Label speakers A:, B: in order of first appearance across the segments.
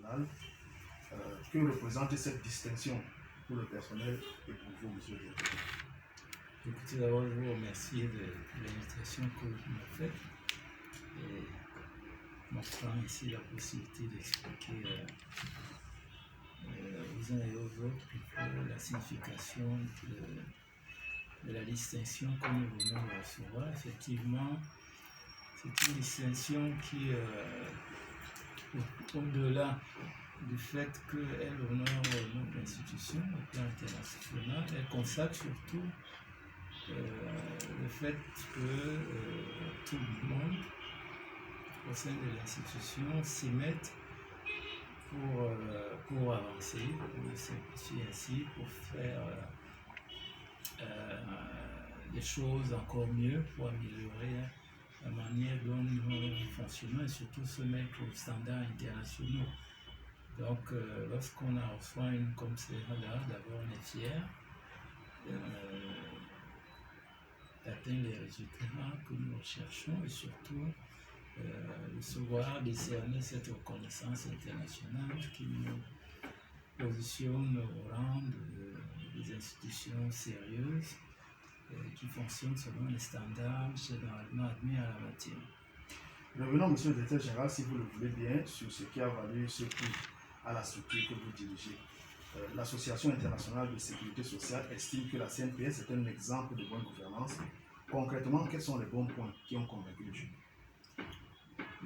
A: nationale. Que représente cette distinction pour le personnel et pour vous, monsieur le directeur?
B: Écoutez, d'abord, je vous remercie de l'invitation que vous m'avez faite et m'offrant ici la possibilité d'expliquer aux uns et aux autres plutôt la signification de la distinction que nous venons de recevoir. Effectivement, c'est une distinction qui, au-delà du fait qu'elle honore notre institution au plan international, elle consacre surtout le fait que tout le monde au sein de l'institution s'y mette pour avancer, pour simplifier ainsi, pour faire des choses encore mieux, pour améliorer la manière dont nous fonctionnons et surtout se mettre aux standards internationaux. Donc, lorsqu'on reçoit une comme celle-là, d'abord on est fier d'atteindre les résultats que nous recherchons et surtout de se voir décerner cette reconnaissance internationale qui nous positionne au rang des institutions sérieuses qui fonctionnent selon les standards généralement admis à la matière.
A: Revenons, monsieur le directeur général, si vous le voulez bien, sur ce qui a valu ce prix à la structure que vous dirigez. L'Association internationale de sécurité sociale estime que la CNPS est un exemple de bonne gouvernance. Concrètement, quels sont les bons points qui ont convaincu le jury?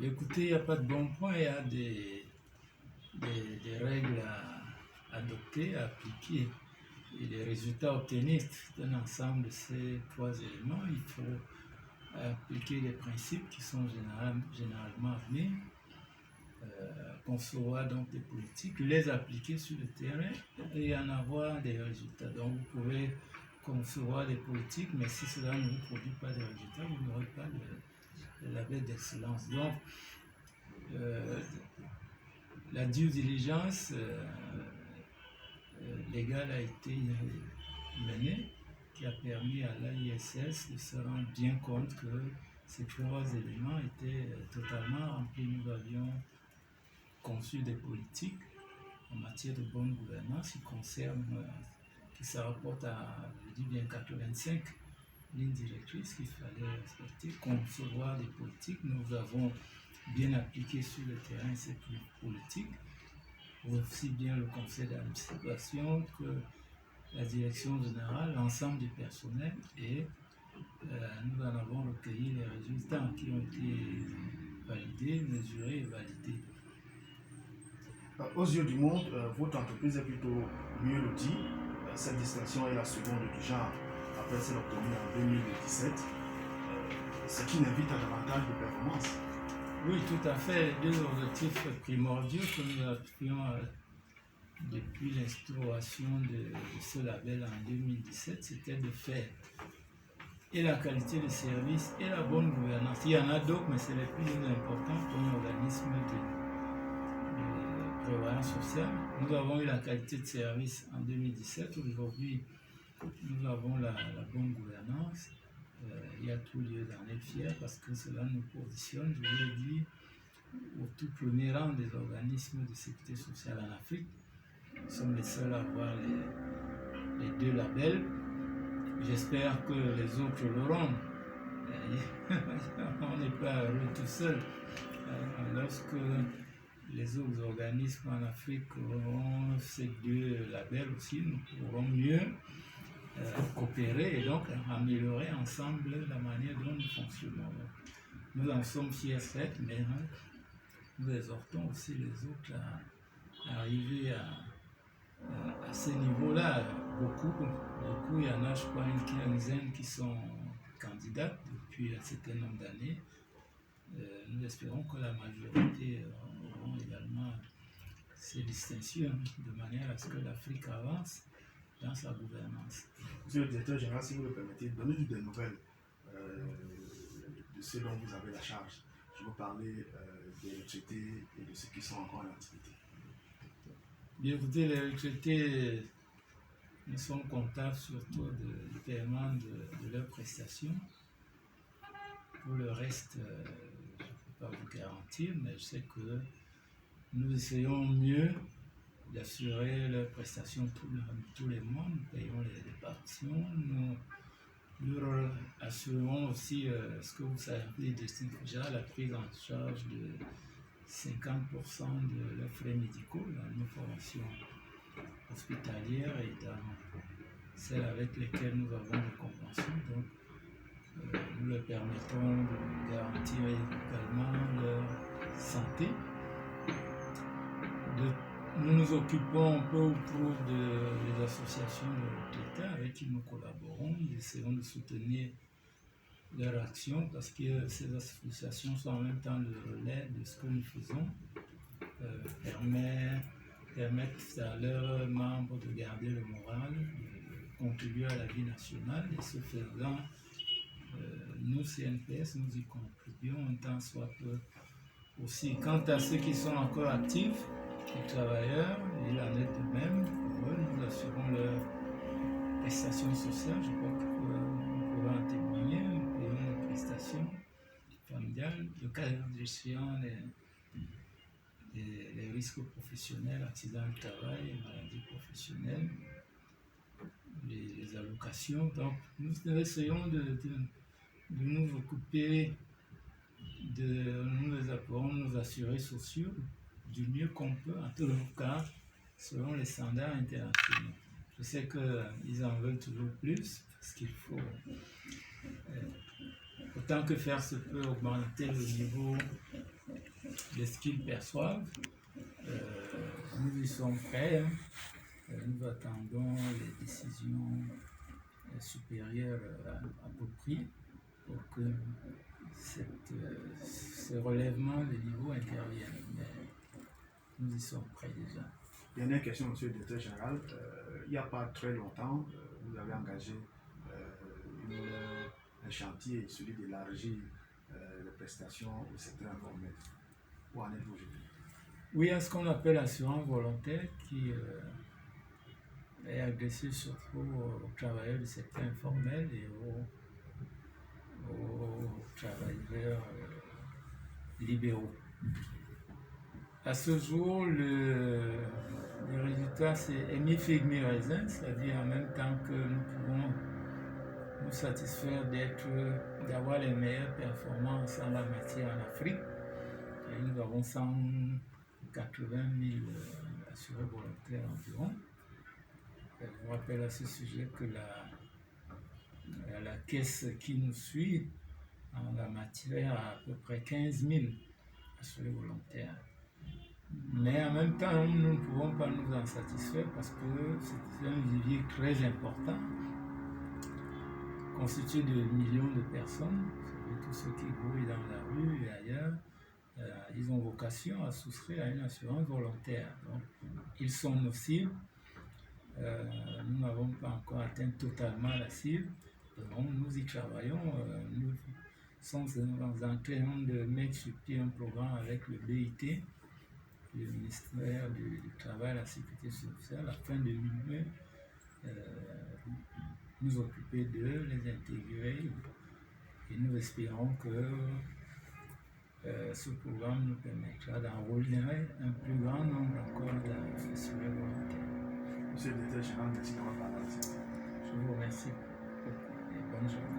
B: Écoutez, il n'y a pas de bons points, il y a des règles à adopter, à appliquer. Et les résultats obtenus d'un ensemble de ces trois éléments, il faut appliquer les principes qui sont généralement admis, concevoir donc des politiques, les appliquer sur le terrain et en avoir des résultats. Donc vous pouvez concevoir des politiques, mais si cela ne vous produit pas de résultats, vous n'aurez pas le label d'excellence. Donc la due diligence légale a été menée, qui a permis à l'AISS de se rendre bien compte que ces trois éléments étaient totalement remplis. Nous avions conçu des politiques en matière de bonne gouvernance qui se rapportent à, je dis bien, 85 lignes directrices qu'il fallait respecter, concevoir des politiques. Nous avons bien appliqué sur le terrain ces politiques, aussi bien le conseil d'administration que la direction générale, l'ensemble du personnel, et nous en avons recueilli les résultats qui ont été validés, mesurés et validés.
A: Aux yeux du monde, votre entreprise est plutôt mieux lotie. Cette distinction est la seconde du genre après celle obtenue en 2017, ce qui n'invite à davantage de performance.
B: Oui, tout à fait. Deux objectifs primordiaux que nous appuyons depuis l'instauration de ce label en 2017, c'était de faire et la qualité de service et la bonne gouvernance. Il y en a d'autres, mais c'est les plus importants pour un organisme de prévoyance sociale. Nous avons eu la qualité de service en 2017. Aujourd'hui, nous avons la bonne gouvernance. Il y a tout lieu d'en être fier parce que cela nous positionne, je vous l'ai dit, au tout premier rang des organismes de sécurité sociale en Afrique. Nous sommes les seuls à avoir les deux labels. J'espère que les autres l'auront. On n'est pas heureux tout seul. Lorsque les autres organismes en Afrique auront ces deux labels aussi, nous pourrons mieux coopérer et donc améliorer ensemble la manière dont nous fonctionnons. Nous en sommes fiers, certes, mais nous exhortons aussi les autres à arriver à ces niveaux-là. Beaucoup, il y en a, je crois, une quinzaine qui sont candidates depuis un certain nombre d'années. Nous espérons que la majorité auront également ces distinctions de manière à ce que l'Afrique avance dans sa gouvernance.
A: Monsieur le directeur général, si vous le permettez, donnez-nous des nouvelles de ce dont vous avez la charge. Je veux parler des retraités et de ceux qui sont encore en activité.
B: Bien, écoutez, les retraités ne sont comptables surtout du paiement de leurs prestations. Pour le reste, je ne peux pas vous garantir, mais je sais que nous essayons mieux d'assurer leurs prestations tous les mois. Nous payons les répartitions. Nous leur assurons aussi ce que vous savez destine déjà la prise en charge de 50% de leurs frais médicaux dans nos formations hospitalières et dans celles avec lesquelles nous avons des conventions. Donc, nous leur permettons de garantir également leur santé. Nous nous occupons peu ou prou des associations de l'État avec qui nous collaborons. Nous essayons de soutenir leur action parce que ces associations sont en même temps le relais de ce que nous faisons, permettent à leurs membres de garder le moral, de contribuer à la vie nationale et ce faisant, nous CNPS, nous y contribuons en tant soit peu aussi. Quant à ceux qui sont encore actifs, les travailleurs, il en est de même. Pour eux, nous assurons leur prestations sociales. Je crois qu'on pourra en témoigner. Nous payons les prestations familiales, le cas d'échéant, les risques professionnels, accidents de travail, maladies professionnelles, les allocations. Donc, nous essayons de nous occuper nous les appelons nos assurés sociaux du mieux qu'on peut, en tout cas, selon les standards internationaux. Je sais qu'ils en veulent toujours plus, parce qu'il faut, autant que faire se peut, augmenter le niveau de ce qu'ils perçoivent. Nous y sommes prêts, hein. Nous attendons les décisions supérieures appropriées pour que ce relèvement de niveau intervienne. Mais nous y sommes prêts déjà.
A: Dernière question, monsieur le directeur général. Il n'y a pas très longtemps, vous avez engagé un chantier, celui d'élargir les prestations au secteur informel. Où en êtes-vous aujourd'hui?
B: Oui, il y a ce qu'on appelle l'assurance volontaire qui est adressée surtout aux travailleurs du secteur informel et aux travailleurs libéraux. À ce jour, le résultat c'est mi-figue, mi-raisin, c'est-à-dire en même temps que nous pouvons nous satisfaire d'avoir les meilleures performances en la matière en Afrique. Et nous avons 180 000 assurés volontaires environ. Je vous rappelle à ce sujet que la caisse qui nous suit en la matière a à peu près 15 000 assurés volontaires. Mais en même temps, nous ne pouvons pas nous en satisfaire parce que c'est un vivier très important, constitué de millions de personnes. Tous ceux qui grouillent dans la rue et ailleurs, ils ont vocation à souscrire à une assurance volontaire. Donc, ils sont nos cibles. Nous n'avons pas encore atteint totalement la cible. Donc, nous y travaillons. Nous sommes en train de mettre sur pied un programme avec le BIT, le ministère du Travail et de la Sécurité sociale, afin de mieux nous occuper d'eux, les intégrer. Et nous espérons que ce programme nous permettra d'enrôler un plus grand nombre encore d'assurés volontaires.
A: Monsieur le directeur général, merci d'avoir parlé.
B: Je vous remercie beaucoup et bonne journée.